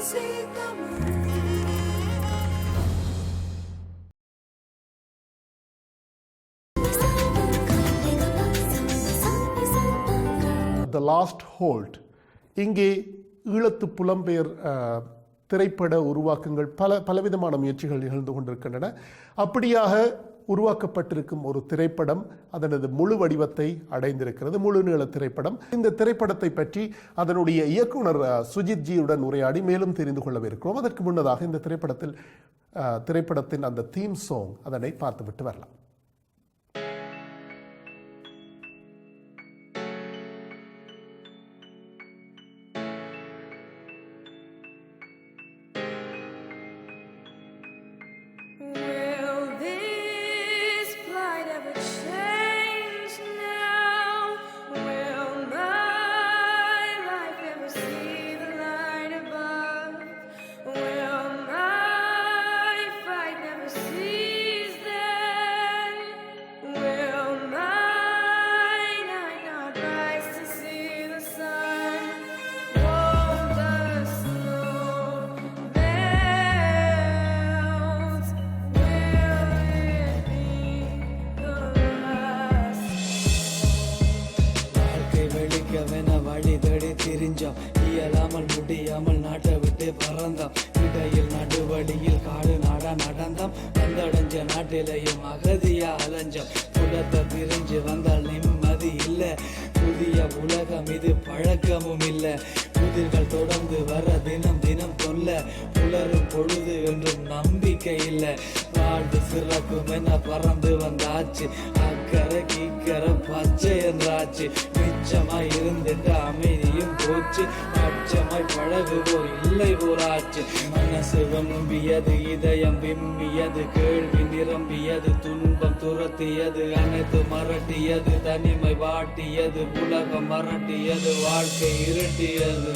The last hold. இங்கே ஈழத்து புலம்பெயர் திரைப்பட உருவாக்கங்கள் பலவிதமான முயற்சிகள் நிகழ்ந்து கொண்டிருக்கின்றன. அப்படியாக உருவாக்கப்பட்டிருக்கும் ஒரு திரைப்படம் அதனது முழு வடிவத்தை அடைந்திருக்கிறது, முழு நீள திரைப்படம். இந்த திரைப்படத்தை பற்றி அதனுடைய இயக்குனர் சுஜித் ஜியுடன் உரையாடி மேலும் தெரிந்து கொள்ளவிருக்கிறோம். அதற்கு முன்னதாக இந்த திரைப்படத்தின் அந்த தீம் சாங் அதனை பார்த்துவிட்டு வரலாம். இயலாமல் முடியாமல் நாட்டை விட்டு பறந்தோம். இடையில் நடுவழியில் காடு நாடா நடந்தோம். வந்தடைஞ்ச நாட்டிலையும் அகதியா அலைஞ்சோம். புலத்தை பிரிஞ்சு வந்தால் நிம்மதி இல்லை. புதிய உலகம் இது பழக்கமும் இல்லை. புதிர்கள் தொடர்ந்து வர தினம் தினம் கொல்ல. புலரும் பொழுது என்றும் நம்பிக்கை இல்லை. வாழ்ந்து சிறக்கும் என பறந்து வந்தாச்சு. அக்கறை கீக்கரை பச்சை என்றாச்சு. மிச்சமாய் இருந்துட்டு அமைதியும் போச்சு. அச்சமாய் பழகுவோ இல்லை ஊராச்சு. மனசு விரும்பியது, இதயம் விம்மியது, கேள்வி நிரம்பியது, துன்பம் துரத்தியது, அனைத்து மரட்டியது, தனிமை வாட்டியது, உலகம் மரட்டியது, வாழ்க்கை இருட்டியது.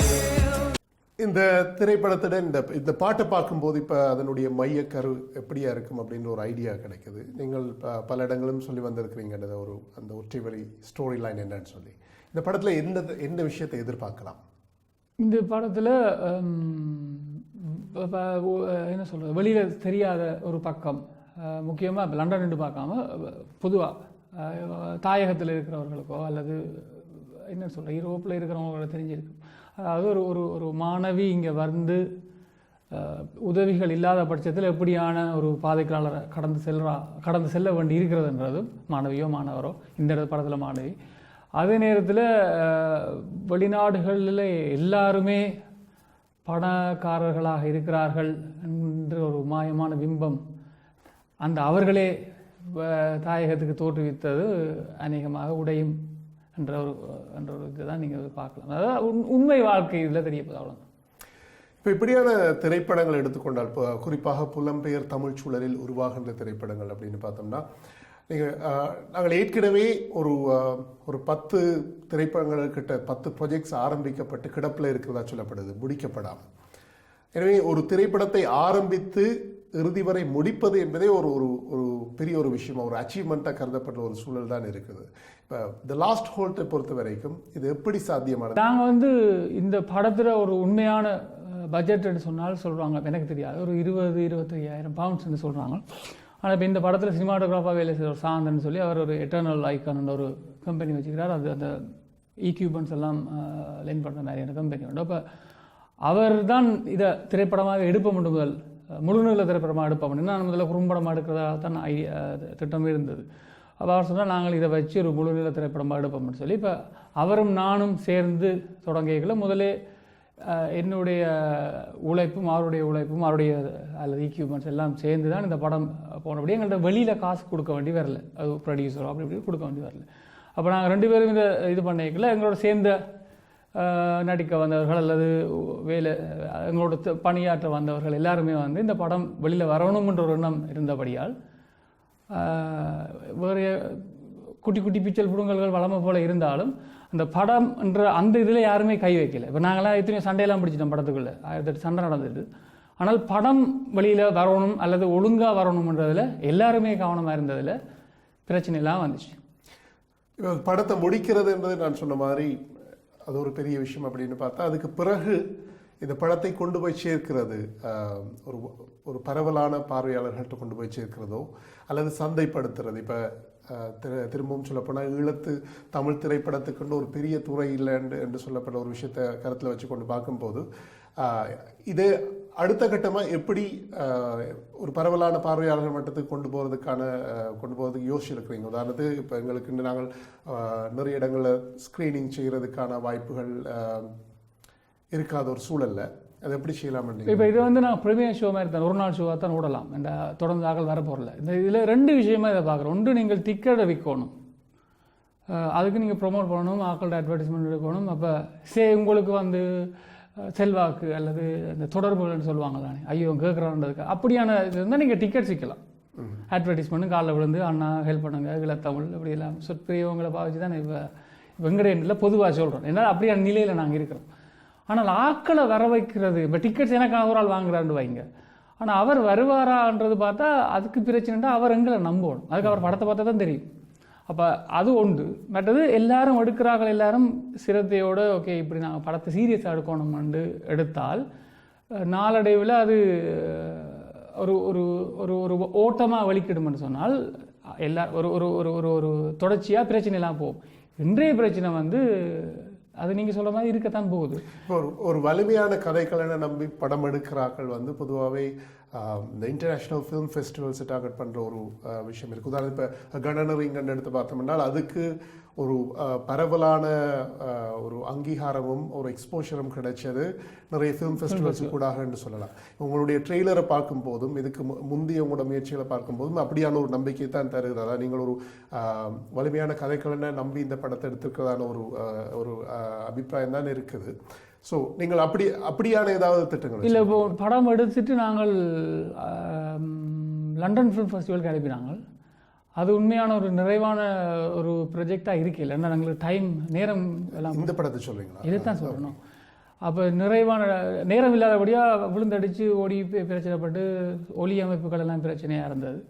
இந்த திரைப்படத்துடன் இந்த பாட்டை பார்க்கும்போது இப்போ அதனுடைய மையக்கரு எப்படியா இருக்கும் அப்படின்ற ஒரு ஐடியா கிடைக்குது. நீங்கள் பல இடங்களும் சொல்லி வந்திருக்கிறீங்க அந்த ஒற்றை வரி ஸ்டோரி லைன் என்னன்னு சொல்லி. இந்த படத்தில் எந்த விஷயத்தை எதிர்பார்க்கலாம்? இந்த படத்தில் என்ன சொல்கிறது, வெளியில் தெரியாத ஒரு பக்கம், முக்கியமாக இப்போ லண்டன் நின்று பார்க்காம பொதுவாக தாயகத்தில் இருக்கிறவர்களுக்கோ அல்லது என்ன சொல்கிற யூரோப்பில் இருக்கிறவங்களோட தெரிஞ்சிருக்கும். அதாவது ஒரு மாணவி இங்கே வந்து உதவிகள் இல்லாத பட்சத்தில் எப்படியான ஒரு பாதைக்காளரை கடந்து செல்ல வேண்டி இருக்கிறதுன்றதும், மாணவியோ மாணவரோ, இந்த படத்தில் மாணவி. அதே நேரத்தில் வெளிநாடுகளில் எல்லாருமே பணக்காரர்களாக இருக்கிறார்கள் என்ற ஒரு மாயமான பிம்பம் அந்த அவர்களே தாயகத்துக்கு தோற்றுவித்தது அநேகமாக உடையும் என்ற ஒரு இதை தான் நீங்கள் பார்க்கலாம். அதாவது உண்மை வாழ்க்கை இதில் தெரியப்போது. அவ்வளோ. இப்போ இப்படியான திரைப்படங்கள் எடுத்துக்கொண்டால், இப்போ குறிப்பாக புலம்பெயர் தமிழ் சூழலில் உருவாகின்ற திரைப்படங்கள் அப்படின்னு பார்த்தோம்னா, நாங்கள் ஏற்கனவே ஒரு 10 திரைப்படங்கள் கிட்ட 10 ப்ராஜெக்ட்ஸ் ஆரம்பிக்கப்பட்டு கிடப்பில் இருக்கிறதா சொல்லப்படுது, முடிக்கப்படாமல். எனவே ஒரு திரைப்படத்தை ஆரம்பித்து இறுதி வரை முடிப்பது என்பதே ஒரு பெரிய ஒரு விஷயம், ஒரு அச்சீவ்மெண்ட்டாக கருதப்பட்ட ஒரு சூழல் தான் இருக்குது. இப்போ த லாஸ்ட் ஹோல்ட்டை பொறுத்த வரைக்கும் இது எப்படி சாத்தியமானது? நாங்கள் இந்த படத்தில் ஒரு உண்மையான பட்ஜெட்னு சொன்னாலும் சொல்கிறாங்க, எனக்கு தெரியாது, ஒரு 20-25,000 பவுண்ட்ஸ்ன்னு சொல்கிறாங்க. ஆனால் இப்போ இந்த படத்தில் சினிமாட்டோகிராஃபாக வேலை செய்கிற ஒரு சாந்தன்னு சொல்லி அவர் ஒரு எட்டர்னல் ஐக்கான் ஒரு கம்பெனி வச்சுக்கிறார். அது அந்த ஈக்யூப்மெண்ட்ஸ் எல்லாம் லென் பண்ணுற மாதிரியான கம்பெனி உண்டு. அப்போ அவர் தான் இதை திரைப்படமாக எடுப்ப முதல் முழுநீள திரைப்படமாக எடுப்ப முடியும். நான் முதல்ல குறும்படமாக எடுக்கிறதா தான் திட்டமே இருந்தது. அப்போ அவர் சொன்னால் நாங்கள் இதை வச்சு ஒரு முழுநீள திரைப்படமாக எடுப்போம்னு சொல்லி, இப்போ அவரும் நானும் சேர்ந்து தொடங்கியல முதலே என்னுடைய உழைப்பும் அவருடைய உழைப்பும் அவருடைய அல்லது ஈக்யூப்மெண்ட்ஸ் எல்லாம் சேர்ந்து தான் இந்த படம் போனபடி எங்கள்கிட்ட வெளியில் காசு கொடுக்க வேண்டி வரல. அது ப்ரொடியூசரோ அப்படி இப்படி கொடுக்க வேண்டி வரல. அப்போ நாங்கள் 2 பேரும் இது பண்ணிக்கல. எங்களோட சேர்ந்த நடிக்க வந்தவர்கள் அல்லது எங்களோட பணியாற்ற வந்தவர்கள் எல்லாருமே இந்த படம் வெளியில் வரணும்ன்ற ஒரு எண்ணம் இருந்தபடியால் வேறு குட்டி குட்டி பிச்சல் புடுங்கல்கள் வளமை போல் இருந்தாலும் அந்த படம் என்ற அந்த இதில் யாருமே கை வைக்கல. இப்போ நாங்களாம் எத்தனையோ சண்டையெல்லாம் பிடிச்சிட்டோம் படத்துக்குள்ளே, 1008 சண்டை நடந்தது. ஆனால் படம் வெளியில் வரணும் அல்லது ஒழுங்காக வரணுன்றதில் எல்லாருமே கவனமாக இருந்ததில் பிரச்சனைலாம் வந்துச்சு. இப்போ படத்தை முடிக்கிறது என்பது நான் சொன்ன மாதிரி அது ஒரு பெரிய விஷயம் அப்படின்னு பார்த்தா, அதுக்கு பிறகு இந்த படத்தை கொண்டு போய் சேர்க்கிறது ஒரு ஒரு பரவலான பார்வையாளர்கள்ட்ட கொண்டு போய் சேர்க்கிறதோ அல்லது சந்தைப்படுத்துறது? இப்போ திரும்பவும் சொல்லப்போனால் ஈழத்து தமிழ் திரைப்படத்துக்குன்னு ஒரு பெரிய துறை இல்லை என்று சொல்லப்பட்ட ஒரு விஷயத்தை கருத்தில் வச்சு கொண்டு பார்க்கும்போது இது அடுத்த கட்டமாக எப்படி ஒரு பரவலான பார்வையாளர்கள் மட்டத்துக்கு கொண்டு போகிறதுக்கு யோசிச்சிருக்கிறீங்க? உதாரணத்துக்கு இப்போ எங்களுக்கு நாங்கள் நிறைய இடங்களில் ஸ்க்ரீனிங் செய்கிறதுக்கான வாய்ப்புகள் இருக்காத ஒரு சூழல்ல அதை எப்படி செய்யலாம்? இப்போ இது வந்து நான் ப்ரீமியர் ஷோ மாதிரி தான், ஒரு நாள் ஷோவாக தான் ஓடலாம். இந்த தொடர்ந்து ஆக்கள் வர போகிறல. இந்த இதில் 2 விஷயமா இதை பார்க்குறோம். ஒன்று, நீங்கள் டிக்கெட்டை விற்கணும், அதுக்கு நீங்கள் ப்ரொமோட் பண்ணணும், ஆக்களோட அட்வர்டைஸ்மெண்ட் எடுக்கணும். அப்போ உங்களுக்கு வந்து செல்வாக்கு அல்லது இந்த தொடர்புகள்னு சொல்லுவாங்க தானே, ஐயோ கேட்குறான்றதுக்கு அப்படியான இது இருந்தால் நீங்கள் டிக்கெட் சிக்கலாம். அட்வர்டைஸ்மெண்ட்டு காலைல விழுந்து அண்ணா ஹெல்ப் பண்ணுங்க ஈழத்தமிழ் இப்படி எல்லாம் பெரியவங்களை பாவிச்சு தான் இப்போ வெங்கடேனில் பொதுவாக சொல்கிறோம். ஏன்னா அப்படியான நிலையில் நாங்கள் இருக்கிறோம். ஆனால் ஆக்களை வர வைக்கிறது, இப்போ டிக்கெட்ஸ் எனக்கு ஒரு ஆள் வாங்குறான்னு வைங்க, ஆனால் அவர் வருவாரான்றது பார்த்தா அதுக்கு பிரச்சனைண்டா அவர் எங்களை நம்பணும். அதுக்கு அவர் படத்தை பார்த்தா தான் தெரியும். அப்போ அது ஒன்று. மற்றது எல்லாரும் எடுக்கிறார்கள், எல்லாரும் சிரத்தையோடு ஓகே இப்படி நாங்கள் படத்தை சீரியஸாக எடுக்கணும்னு எடுத்தால் நாளடைவில் அது ஒரு ஒரு ஒரு ஒரு ஓட்டமாக வலிக்கிடும்னு சொன்னால் எல்லா ஒரு ஒரு ஒரு ஒரு ஒரு தொடர்ச்சியாக பிரச்சனைலாம் போகும். இன்றைய பிரச்சனை வந்து அது நீங்கள் சொல்கிற மாதிரி இருக்கத்தான் போகுது. இப்போ ஒரு வலிமையான கதைக்களனை நம்பி படம் எடுக்கிறார்கள் வந்து பொதுவாகவே இந்த இன்டர்நேஷ்னல் ஃபிலிம் ஃபெஸ்டிவல்ஸை டார்கெட் பண்ணுற ஒரு விஷயம் இருக்குது. உதாரணம் இப்போ கணனரிங்கன்னு எடுத்து பார்த்தோம்னா அதுக்கு ஒரு பரவலான ஒரு அங்கீகாரமும் ஒரு எக்ஸ்போஷரும் கிடைச்சது நிறைய ஃபிலிம் ஃபெஸ்டிவல்ஸு கூடாக என்று சொல்லலாம். உங்களுடைய ட்ரெய்லரை பார்க்கும்போதும் இதுக்கு முந்தைய உங்களோட முயற்சிகளை பார்க்கும்போதும் அப்படியான ஒரு நம்பிக்கை தான் தருகிறது. அதாவது நீங்கள் ஒரு வலிமையான கதைக்களனை நம்பி இந்த படத்தை எடுத்துக்கிறதான ஒரு அபிப்பிராயம் தான் இருக்குது. ஸோ நீங்கள் அப்படியான ஏதாவது திட்டங்கள் இல்லை? இப்போ படம் எடுத்துட்டு நாங்கள் லண்டன் ஃபிலிம் ஃபெஸ்டிவலுக்கு அனுப்பினாங்க. அது உண்மையான ஒரு நிறைவான ஒரு ப்ரொஜெக்டாக இருக்கல. ஏன்னா எங்களுக்கு டைம் நேரம் எல்லாம் இந்த படத்தை சொல்கிறீங்களா? இதைத்தான் சொல்லணும். அப்போ நிறைவான நேரம் இல்லாதபடியாக விழுந்தடிச்சு ஓடி பிரச்சனைப்பட்டு ஒலி அமைப்புகள் எல்லாம் பிரச்சனையாக இருந்தது.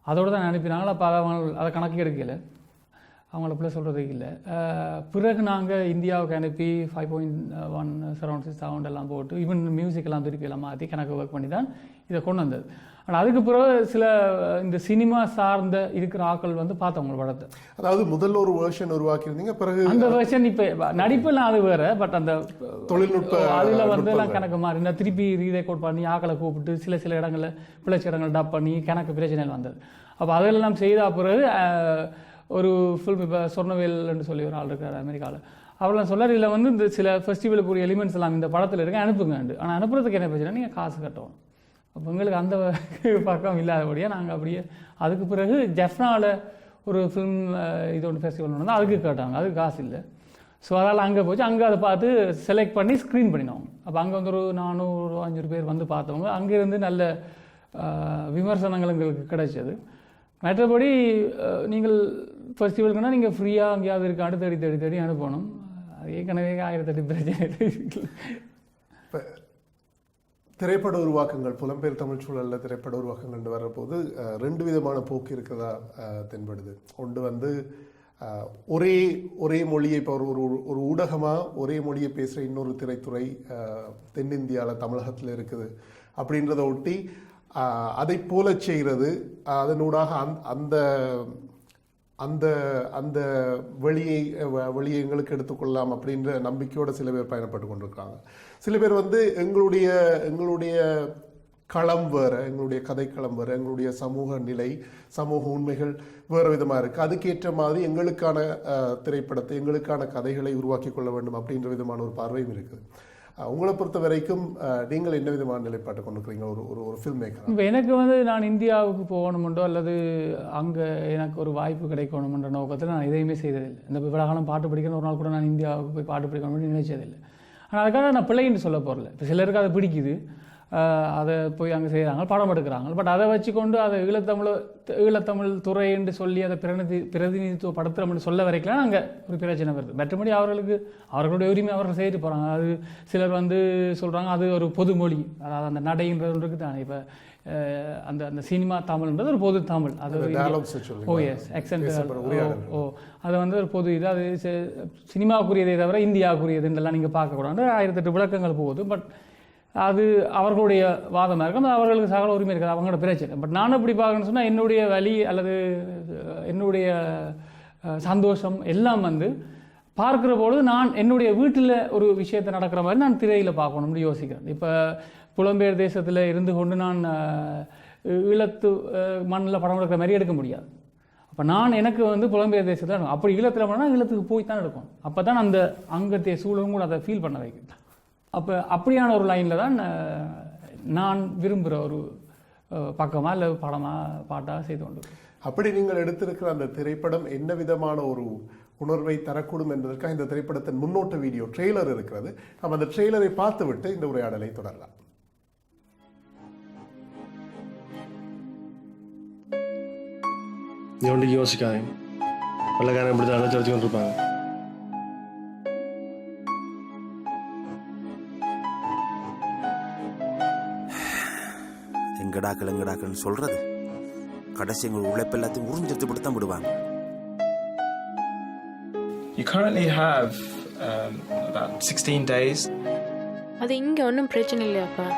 அதோடு தான் அனுப்பினாங்களோ. அப்போ அதை கணக்கு எடுக்கலை, அவங்கள பிள்ளை சொல்கிறதுக்கு இல்லை. பிறகு நாங்கள் இந்தியாவுக்கு அனுப்பி 5.1 சரௌண்ட் சவுண்ட் எல்லாம் போட்டு ஈவன் மியூசிக் எல்லாம் திருப்பி எல்லாம் மாற்றி கணக்கு ஒர்க் பண்ணி தான் இதை கொண்டு வந்தது. ஆனால் அதுக்கு பிறகு சில இந்த சினிமா சார்ந்த இருக்கிற ஆக்கள் வந்து பார்த்தவங்க படத்தை. அதாவது முதல்ல ஒரு வெர்ஷன் உருவாக்கியிருந்தீங்க, பிறகு அந்த வெர்ஷன் இப்போ நடிப்பெல்லாம் அது வேறு. பட் அந்த தொழில்நுட்ப அதில் வந்து எல்லாம் கணக்கு மாறி இந்த திருப்பி ரீரெக்கார்ட் பண்ணி ஆக்களை கூப்பிட்டு சில இடங்களில் பிழைச்ச இடங்கள் டப் பண்ணி கணக்கு பிரச்சனைகள் வந்தது. அப்போ அதெல்லாம் செய்த பிறகு ஒரு ஃபில்ம் இப்போ சொர்ணவேல்னு சொல்லி ஒரு ஆள் இருக்கார் அமெரிக்காவில், அவரெல்லாம் சொல்லார் இதில் வந்து இந்த சில ஃபெஸ்டிவலுக்கு ஒரு எலிமெண்ட்ஸ் எல்லாம் இந்த படத்தில் இருக்க அனுப்புங்கண்டு. ஆனால் அனுப்புறதுக்கு என்ன பிரச்சனை, நீங்கள் காசு கட்டணும். அப்போ எங்களுக்கு அந்த பக்கம் இல்லாதபடியாக நாங்கள் அப்படியே அதுக்கு பிறகு ஜெஃப்னாவில் ஒரு ஃபிலிம் இது ஒன்று ஃபெஸ்டிவல் ஒன்று அதுக்கு கேட்டாங்க, அதுக்கு காசு இல்லை. ஸோ அதனால் அங்கே போச்சு, அங்கே அதை பார்த்து செலக்ட் பண்ணி ஸ்க்ரீன் பண்ணினோம். அப்போ அங்கே வந்து ஒரு 400-500 பேர் வந்து பார்த்தவங்க, அங்கேருந்து நல்ல விமர்சனங்கள் எங்களுக்கு கிடைச்சது. மற்றபடி நீங்கள் ஃபெஸ்டிவலுக்குன்னா நீங்கள் ஃப்ரீயாக அங்கேயாவது இருக்காண்டு தேடி அனுப்பணும். அது ஏற்கனவே 1008 பிரச்சனை. இப்போ திரைப்பட உருவாக்கங்கள் புலம்பெயர் தமிழ் சூழலில் திரைப்பட உருவாக்கங்கள் வர்றபோது 2 விதமான போக்கு இருக்கிறதா தென்படுது. ஒன்று வந்து ஒரே மொழியை இப்போ ஒரு ஊடகமாக ஒரே மொழியை பேசுகிற இன்னொரு திரைத்துறை தென்னிந்தியாவில் தமிழகத்தில் இருக்குது அப்படின்றத ஒட்டி அதை போல செய்கிறது, அதனூடாக அந்த அந்த அந்த வழியை எங்களுக்கு எடுத்துக்கொள்ளலாம் அப்படின்ற நம்பிக்கையோடு சில பேர் பயணப்பட்டு கொண்டிருக்காங்க. சில பேர் வந்து எங்களுடைய களம் வேறு, எங்களுடைய கதைக்களம் வேறு, எங்களுடைய சமூக நிலை சமூக உண்மைகள் வேறு விதமாக இருக்குது, அதுக்கேற்ற மாதிரி எங்களுக்கான திரைப்படத்தை எங்களுக்கான கதைகளை உருவாக்கி கொள்ள வேண்டும் அப்படின்ற விதமான ஒரு பார்வையும் இருக்குது. உங்களை பொறுத்த வரைக்கும் நீங்கள் என்ன விதமான நிலைப்பாட்டை கொண்டுக்கிறீங்க ஒரு ஃபில்ம் மேக்கர்? இப்போ எனக்கு வந்து நான் இந்தியாவுக்கு போகணுமெண்டோ அல்லது அங்கே எனக்கு ஒரு வாய்ப்பு கிடைக்கணுமென்ற நோக்கத்தில் நான் எதையுமே செய்ததில்லை. இந்த விவகாரம் பாட்டு படிக்கிற ஒரு நாள் கூட நான் இந்தியாவுக்கு போய் பாட்டு படிக்கணும்னு நினைச்சதில்லை. ஆனால் அதுக்காக நான் பிள்ளைன்னு சொல்ல போகிறல. இப்போ சிலருக்கு அதை பிடிக்குது, அதை போய் அங்கே செய்கிறாங்க, படம் எடுக்கிறாங்க. பட் அதை வச்சுக்கொண்டு அதை ஈழத்தமிழ் துறை என்று சொல்லி அதை பிரதிநிதித்துவப்படுத்துகிறோம்னு சொல்ல வரைக்கலாம் அங்கே ஒரு பிரச்சனை வருது. மற்றபடி அவர்களுடைய உரிமை அவர்கள் செய்துட்டு போகிறாங்க. அது சிலர் வந்து சொல்கிறாங்க அது ஒரு பொது மொழி, அதாவது அந்த நடைன்றது ஒன்று இருக்குது தானே. இப்போ அந்த சினிமா தமிழ்ன்றது ஒரு பொது தமிழ், அது அது வந்து ஒரு பொது இது, அது சினிமாவுக்குரியதை தவிர இந்தியாவுக்குரியதுன்றெல்லாம் நீங்கள் பார்க்கக்கூடாது. 1008 விளக்கங்கள் போகுது. பட் அது அவர்களுடைய வாதமாக இருக்கும், அது அவர்களுக்கு சகல உரிமை இருக்குது, அவங்களோட பிரச்சனை. பட் நான் எப்படி பார்க்கணும்னு சொன்னால் என்னுடைய வலி அல்லது என்னுடைய சந்தோஷம் எல்லாம் வந்து பார்க்குற பொழுது நான் என்னுடைய வீட்டில் ஒரு விஷயத்தை நடக்கிற மாதிரி நான் திரையில் பார்க்கணும்னு யோசிக்கிறேன். இப்போ புலம்பெயர் தேசத்தில் இருந்து கொண்டு நான் ஈழத்து மண்ணில் படம் எடுக்கிற மாதிரி எடுக்க முடியாது. அப்போ நான் எனக்கு வந்து புலம்பெயர் தேசத்தில் எடுக்கும். அப்படி ஈழத்தில் பண்ணால் ஈழத்துக்கு போய் தான் எடுக்கணும். அப்போ தான் அந்த அங்கத்தைய சூழலும் கூட அதை ஃபீல் பண்ண வைக்குது. அப்போ அப்படியான ஒரு லைனில் தான் நான் விரும்புகிற ஒரு பக்கமாக இல்லை படமாக பாட்டாக செய்து கொண்டு. அப்படி நீங்கள் எடுத்திருக்கிற அந்த திரைப்படம் என்ன விதமான ஒரு உணர்வை தரக்கூடும் என்பதற்காக இந்த திரைப்படத்தின் முன்னோட்ட வீடியோ ட்ரெய்லர் இருக்கிறது. நாம் அந்த ட்ரெய்லரை பார்த்துவிட்டு இந்த உரையாடலை தொடரலாம். நீ ஒன்றைக்கு யோசிக்காதீங்க, வெள்ளக்காரன் இப்படி தான் அழைச்சி வச்சு கொண்டிருப்பாங்க. எங்கடாக்கள் சொல்றது கடைசி எங்கள் உழைப்பு எல்லாத்தையும் உறிஞ்செடுத்து விட்டு தான் விடுவாங்க. You currently have about 16 days. அது இங்க ஒன்றும் பிரச்சனை இல்லையாப்பா?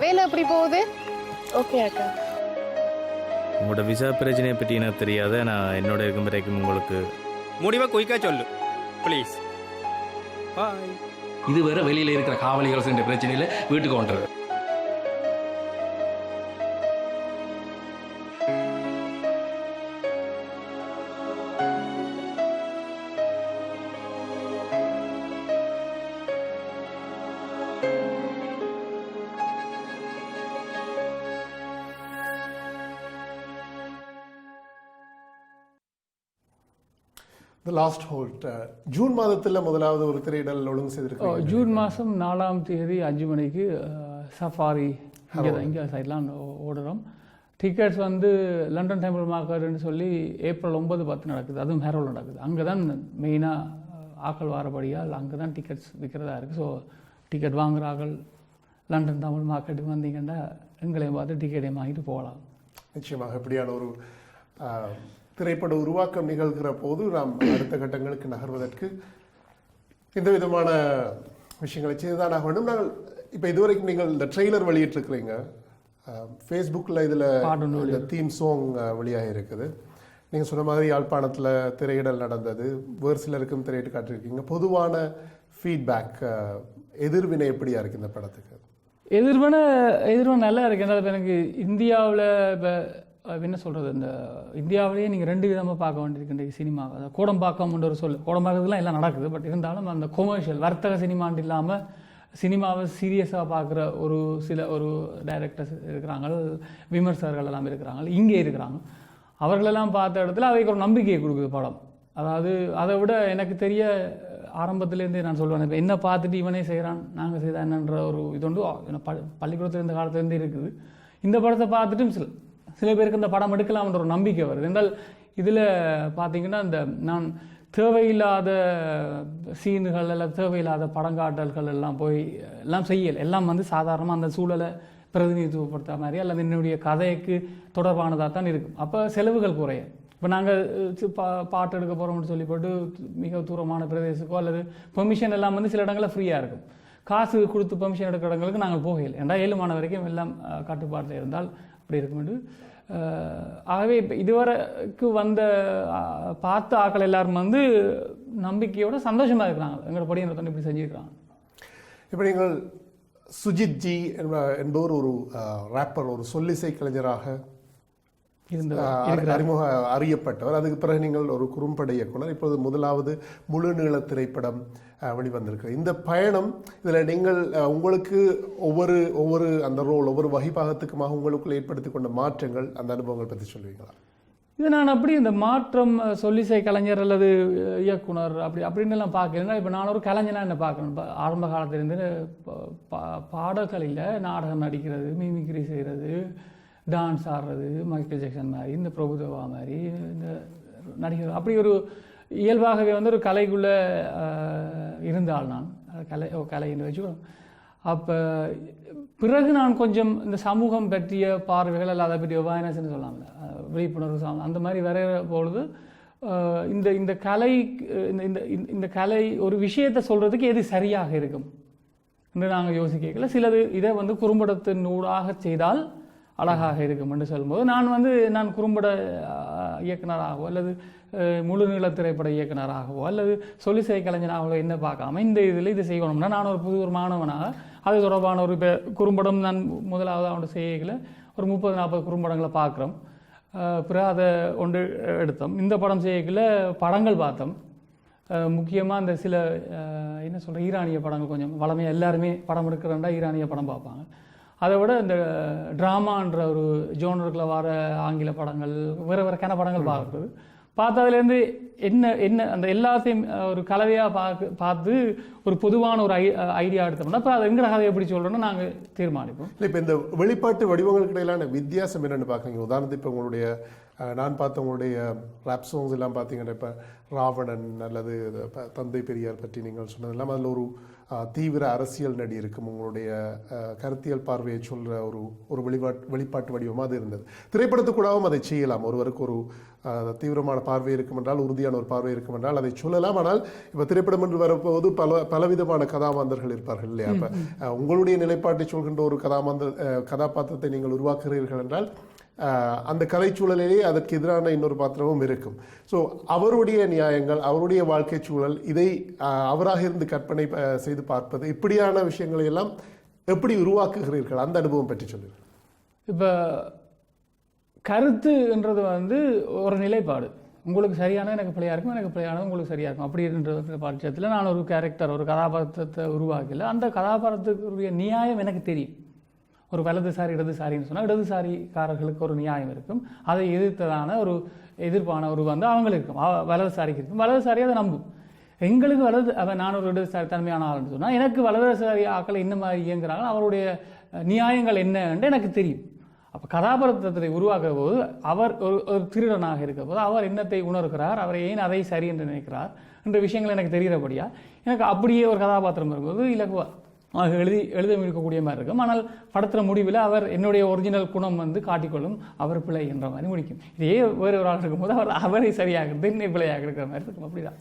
வேலை எப்படி போகுது? ஓகே அக்கா. உங்களோட விசா பிரச்சனையை பற்றி எனக்கு தெரியாது. நான் என்னோட இருக்கும் வரைக்கும் உங்களுக்கு முடிவை குயிக்கா சொல்லு ப்ளீஸ். பாய். இது வேற வெளியில இருக்கிற காவலிகள் சென்ற பிரச்சனையில வீட்டுக்கு வந்துடுறது. The Last Halt ஜூன் மாதத்தில் முதலாவது ஒரு திரையிடல் ஒழுங்கு செய்திருக்கோம். ஜூன் மாதம் 4ஆம் தேதி 5 மணிக்கு சஃபாரி இங்கே சைட்லாம் ஓடுறோம். டிக்கெட்ஸ் வந்து லண்டன் டெம்பிள் மார்க்கெட்னு சொல்லி ஏப்ரல் 9-10 நடக்குது. அதுவும் ஹெரோல் நடக்குது. அங்கே தான் மெயினாக ஆக்கள் வாரபடியால் அங்கே தான் டிக்கெட்ஸ் விற்கிறதா இருக்குது. ஸோ டிக்கெட் வாங்குகிற ஆக்கள் லண்டன் தமிழ் மார்க்கெட்டுக்கு வந்தீங்கன்னா எங்களையும் பார்த்து டிக்கெட்டையும் வாங்கிட்டு போகலாம். நிச்சயமாக இப்படியான ஒரு திரைப்பட உருவாக்கம் நிகழ்கிற போது நாம் அடுத்த கட்டங்களுக்கு நகர்வதற்கு இந்த விதமான விஷயங்களை செய்துதான் ஆக வேண்டும். நாங்கள் இப்போ இதுவரைக்கும் நீங்கள் இந்த ட்ரெய்லர் வெளியிட்டிருக்கிறீங்க, ஃபேஸ்புக்கில் இதில் இந்த தீம் சாங் வெளியாக இருக்குது. நீங்கள் சொன்ன மாதிரி யாழ்ப்பாணத்தில் திரையிடல் நடந்தது, வேறு சிலருக்கும் திரையிட்டு காட்டியிருக்கீங்க. பொதுவான ஃபீட்பேக் எதிர்வினை எப்படியா இருக்குது இந்த படத்துக்கு? எதிர்வினை நல்லா இருக்குது. எனக்கு இந்தியாவில் இப்போ என்ன சொல்கிறது, இந்த இந்தியாவிலேயே நீங்கள் 2 விதமாக பார்க்க வேண்டியிருக்கின்ற சினிமா. கோடம்பாக்கம்ன்ற ஒரு கோடம்பாக்கத்துலாம் எல்லாம் நடக்குது. பட் இருந்தாலும் அந்த கொமர்ஷியல் வர்த்தக சினிமான்னு இல்லாமல் சினிமாவை சீரியஸாக பார்க்குற ஒரு டைரக்டர்ஸ் இருக்கிறாங்க, விமர்சகர்கள் எல்லாம் இருக்கிறாங்க, இங்கே இருக்கிறாங்க. அவர்களெல்லாம் பார்த்த இடத்துல அவைக்கு ஒரு நம்பிக்கையை கொடுக்குது படம். அதாவது அதை விட எனக்கு தெரிய ஆரம்பத்துலேருந்தே நான் சொல்லுவேன், இப்போ என்ன பார்த்துட்டு இவனே செய்கிறான் நாங்கள் செய்தா என்னன்ற ஒரு இது ஒன்று பள்ளிக்கூடத்தில் இந்த காலத்துலேருந்தே இருக்குது. இந்த படத்தை பார்த்துட்டு சில பேருக்கு இந்த படம் எடுக்கலாம்ன்ற ஒரு நம்பிக்கை வருது. என்றால் இதில் பார்த்தீங்கன்னா இந்த நான் தேவையில்லாத சீனுகள் எல்லாம் தேவையில்லாத படங்காட்டல்கள் எல்லாம் போய் எல்லாம் செய்யலை. எல்லாம் வந்து சாதாரணமாக அந்த சூழலை பிரதிநிதித்துவப்படுத்த மாதிரி அல்லது என்னுடைய கதைக்கு தொடர்பானதாக தான் இருக்கும். அப்போ செலவுகள் குறையும். இப்போ நாங்கள் பாட்டு எடுக்க போகிறோம்னு சொல்லி போட்டு மிக தூரமான பிரதேசக்கோ அல்லது பெர்மிஷன் எல்லாம் வந்து சில இடங்களில் ஃப்ரீயாக இருக்கும். காசு கொடுத்து பெர்மிஷன் எடுக்கிற இடங்களுக்கு நாங்கள் போகலை. ஏன்னா 7 மாதம் வரைக்கும் எல்லாம் கட்டுப்பாட்டில் இருந்தால் அப்படி இருக்குமெண்டு. ஆகவே இப்போ இதுவரைக்கு வந்த பார்த்த ஆக்கள் எல்லாரும் வந்து நம்பிக்கையோட சந்தோஷமாக இருக்கிறாங்க. எங்களோட படியை இப்படி செஞ்சுருக்கிறாங்க. இப்போ நீங்கள் சுஜித் ஜி என்பவர் ஒரு ரேப்பர், ஒரு சொல்லிசை கலைஞராக அறியப்பட்டவர். அதுக்கு பிறகு நீங்கள் ஒரு குறும்பட இயக்குனர், இப்போது முதலாவது முழு நீள திரைப்படம் வெளிவந்திருக்கு. இந்த பயணம் இதில் நீங்கள் உங்களுக்கு ஒவ்வொரு அந்த ரோல் ஒவ்வொரு வகைப்பாகத்துக்குமாக உங்களுக்குள்ள ஏற்படுத்தி கொண்ட மாற்றங்கள், அந்த அனுபவங்கள் பற்றி சொல்லுவீங்களா? இது நான் அப்படி இந்த மாற்றம் சொல்லிசை கலைஞர் அல்லது இயக்குனர் அப்படின்னு எல்லாம் பார்க்கலன்னா, இப்போ நான் ஒரு கலைஞனாக என்ன பார்க்கணும். ஆரம்ப காலத்திலேருந்து பாடக்கலையில் நாடகம் நடிக்கிறது, மிமிக்ரி செய்கிறது, டான்ஸ் ஆடுறது, மைக்கேல் ஜாக்சன் மாதிரி, இந்த பிரபுதேவா மாதிரி, இந்த நடிகர் அப்படி ஒரு இயல்பாகவே வந்து ஒரு கலைக்குள்ளே இருந்தால் நான் கலைன்னு வச்சுக்கணும். அப்போ பிறகு நான் கொஞ்சம் இந்த சமூகம் பற்றிய பார்வைகள் அல்ல அதை பற்றி அவேர்னஸ்ன்னு சொல்லலாம்ல, விழிப்புணர்வு அந்த மாதிரி வரைகிற பொழுது இந்த இந்த கலை இந்த இந்த கலை ஒரு விஷயத்தை சொல்கிறதுக்கு எது சரியாக இருக்கும் என்று நாங்கள் யோசிக்கல. சிலது இதை வந்து குறும்படத்தின் ஊடாக செய்தால் அழகாக இருக்கும் என்று சொல்லும்போது நான் குறும்பட இயக்குனராகவோ அல்லது முழு நீள திரைப்பட இயக்குனராகவோ அல்லது சொல்லிசை கலைஞனாகவோ என்ன பார்க்காம இந்த இதில் இது செய்யணும்னா நான் ஒரு மாணவனாக அது தொடர்பான ஒரு குறும்படம் நான் முதலாவது அவனோட செய்யல ஒரு 30-40 குறும்படங்களை பார்க்குறோம். பிறகு அதை ஒன்று எடுத்தோம். இந்த படம் செய்யல படங்கள் பார்த்தோம். முக்கியமாக இந்த சில என்ன சொல்கிற ஈரானிய படங்கள் கொஞ்சம் வளமையாக எல்லாருமே படம் எடுக்கிறண்டா ஈரானிய படம் பார்ப்பாங்க. அதை விட இந்த ட்ராமான்ற ஒரு ஜோனருக்குள்ள வர ஆங்கில படங்கள் வேறு கன படங்கள் பார்க்குறது பார்த்ததுலேருந்து என்ன அந்த எல்லாத்தையும் ஒரு கலவையாக பார்த்து ஒரு பொதுவான ஒரு ஐடியா எடுத்தோம்னா இப்போ அது எங்கட கதையை எப்படி சொல்கிறோன்னா நாங்கள் தீர்மானிப்போம். இல்லை, இப்போ இந்த வெளிப்பாட்டு வடிவங்களுக்கு இடையிலான வித்தியாசம் என்னென்னு பார்க்குறீங்க? உதாரணத்துக்கு இப்போ உங்களுடைய நான் பார்த்த உங்களுடைய ராப் சாங்ஸ் எல்லாம் பார்த்தீங்கன்னா இப்போ ராவணன் அல்லது தந்தை பெரியார் பற்றி நீங்கள் சொன்னதெல்லாம் அதில் ஒரு தீவிர அரசியல் நடி இருக்கும். உங்களுடைய கருத்தியல் பார்வையை சொல்கிற ஒரு வெளிப்பாட்டு வடிவமாக அது இருந்தது. திரைப்படத்துக்கூடாகவும் அதை செய்யலாம். ஒருவருக்கு ஒரு தீவிரமான பார்வை இருக்கும் என்றால், உறுதியான ஒரு பார்வை இருக்கும் என்றால் அதை சொல்லலாம். ஆனால் இப்போ திரைப்படம் என்று வரப்போது பலவிதமான கதாபாத்திரங்கள் இருப்பார்கள் இல்லையா? இப்போ உங்களுடைய நிலைப்பாட்டை சொல்கின்ற ஒரு கதாபாத்திரத்தை நீங்கள் உருவாக்குகிறீர்கள் என்றால் அந்த கதைச்சூழலிலே அதற்கு எதிரான இன்னொரு பாத்திரமும் இருக்கும். ஸோ அவருடைய நியாயங்கள், அவருடைய வாழ்க்கை சூழல், இதை அவராக இருந்து கற்பனை செய்து பார்ப்பது, இப்படியான விஷயங்களை எல்லாம் எப்படி உருவாக்குகிறீர்கள்? அந்த அனுபவம் பற்றி சொல்லுங்கள். இப்போ கருத்துன்றது வந்து ஒரு நிலைப்பாடு. உங்களுக்கு சரியான எனக்கு பிள்ளையாக இருக்கும், எனக்கு பிள்ளையானது உங்களுக்கு சரியாக இருக்கும். அப்படின்ற பட்சத்தில் நான் ஒரு கேரக்டர் ஒரு கதாபாத்திரத்தை உருவாக்கல. அந்த கதாபாத்திரத்துக்குரிய நியாயம் எனக்கு தெரியும். ஒரு வலதுசாரி இடதுசாரின்னு சொன்னால் இடதுசாரிக்காரர்களுக்கு ஒரு நியாயம் இருக்கும். அதை எதிர்த்ததான ஒரு எதிர்ப்பான ஒரு வந்து அவங்களுக்கு இருக்கும். வலதுசாரிக்கு இருக்கும். வலதுசாரி அதை நம்பும். எங்களுக்கு நான் ஒரு இடதுசாரி தன்மையான ஆள்னு சொன்னால் எனக்கு வலதுசாரி ஆக்களை என்ன மாதிரி இயங்குறாங்க, அவருடைய நியாயங்கள் என்னன்னு எனக்கு தெரியும். அப்போ கதாபாத்திரத்தை உருவாக்குற போது அவர் ஒரு திருடனாக இருக்கிற போது அவர் என்னத்தை உணர்கிறார், அவர் ஏன் அதை சரி என்று நினைக்கிறார் என்ற விஷயங்கள் எனக்கு தெரிகிறபடியா எனக்கு அப்படியே ஒரு கதாபாத்திரம் இருக்கும்போது இலக்குவாக எழுத இருக்கக்கூடிய மாதிரி இருக்கும். ஆனால் படத்தில் முடிவில் அவர் என்னுடைய ஒரிஜினல் குணம் வந்து காட்டிக்கொள்ளும், அவர் பிழை என்ற மாதிரி முடிக்கும். இதே வேறு ஒரு ஆள் இருக்கும்போது அவரை சரியாக என்னை பிழையாக இருக்கிற மாதிரி இருக்கும். அப்படிதான்.